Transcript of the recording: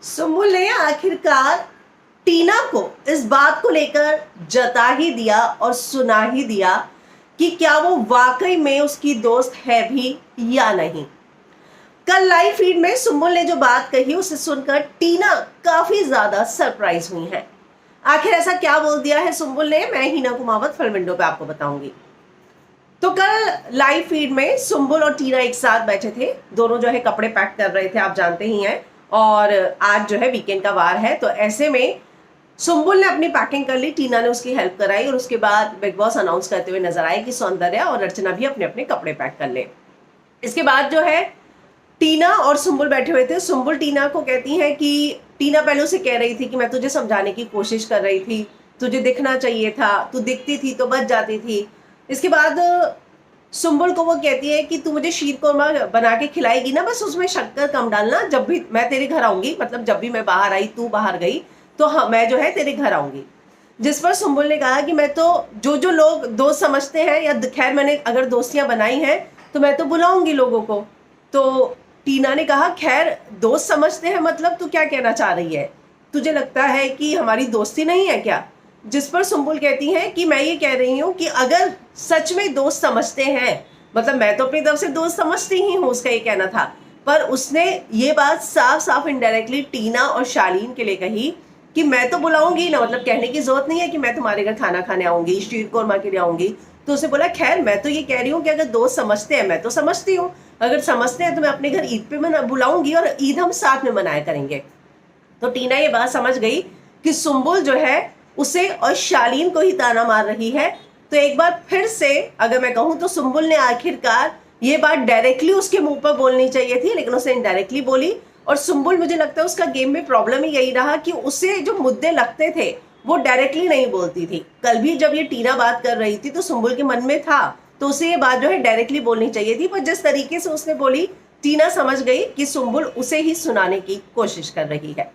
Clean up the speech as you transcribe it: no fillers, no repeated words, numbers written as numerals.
सुम्बुल ने आखिरकार टीना को इस बात को लेकर जता ही दिया और सुना ही दिया कि क्या वो वाकई में उसकी दोस्त है भी या नहीं। कल लाइव फीड में सुम्बुल ने जो बात कही उसे सुनकर टीना काफी ज्यादा सरप्राइज हुई है। आखिर ऐसा क्या बोल दिया है सुम्बुल ने, मैं हीना कुमावत फिल्म विंडो पे आपको बताऊंगी। तो कल लाइव फीड में सुम्बुल और टीना एक साथ बैठे थे, दोनों जो है कपड़े पैक कर रहे थे, आप जानते ही हैं। और आज जो है वीकेंड का वार है, तो ऐसे में सुम्बुल ने अपनी पैकिंग कर ली, टीना ने उसकी हेल्प कराई और उसके बाद बिग बॉस अनाउंस करते हुए नजर आए कि सौंदर्या और अर्चना भी अपने अपने कपड़े पैक कर ले। इसके बाद जो है टीना और सुम्बुल बैठे हुए थे। सुम्बुल टीना को कहती है कि टीना पहले उसे कह रही थी कि मैं तुझे समझाने की कोशिश कर रही थी, तुझे दिखना चाहिए था, तू दिखती थी तो बच जाती थी। इसके बाद सुम्बुल को वो कहती है कि तू मुझे शीर कोरमा बना के खिलाएगी ना, बस उसमें शक्कर कम डालना, जब भी मैं तेरे घर आऊंगी, मतलब जब भी मैं बाहर आई तू बाहर गई तो हाँ मैं जो है तेरे घर आऊंगी। जिस पर सुम्बुल ने कहा कि मैं तो जो लोग दोस्त समझते हैं, या खैर मैंने अगर दोस्तियां बनाई हैं तो मैं तो बुलाऊंगी लोगों को। तो टीना ने कहा खैर दोस्त समझते हैं मतलब तू क्या कहना चाह रही है, तुझे लगता है कि हमारी दोस्ती नहीं है क्या। जिस पर सुम्बुल कहती है कि मैं ये कह रही हूँ कि अगर सच में दोस्त समझते हैं, मतलब मैं तो अपनी तरफ से दोस्त समझती ही हूँ, उसका ये कहना था। पर उसने ये बात साफ साफ इनडायरेक्टली टीना और शालीन के लिए कही कि मैं तो बुलाऊंगी ना, मतलब कहने की जरूरत नहीं है कि मैं तुम्हारे घर खाना खाने आऊंगी, शीर कोरमा के लिए आऊंगी। तो उसे बोला खैर मैं तो ये कह रही हूँ कि अगर दोस्त समझते हैं, मैं तो समझती हूँ, अगर समझते हैं तो मैं अपने घर ईद पे मैं बुलाऊंगी और ईद हम साथ में मनाया करेंगे। तो टीना ये बात समझ गई कि सुम्बुल जो है उसे और शालीन को ही ताना मार रही है। तो एक बार फिर से अगर मैं कहूं तो सुम्बुल ने आखिरकार ये बात डायरेक्टली उसके मुंह पर बोलनी चाहिए थी, लेकिन उसे इनडायरेक्टली बोली। और सुम्बुल, मुझे लगता है उसका गेम में प्रॉब्लम ही यही रहा कि उसे जो मुद्दे लगते थे वो डायरेक्टली नहीं बोलती थी। कल भी जब ये टीना बात कर रही थी तो सुम्बुल के मन में था, तो उसे ये बात जो है डायरेक्टली बोलनी चाहिए थी। पर जिस तरीके से उसने बोली, टीना समझ गई कि सुम्बुल उसे ही सुनाने की कोशिश कर रही है।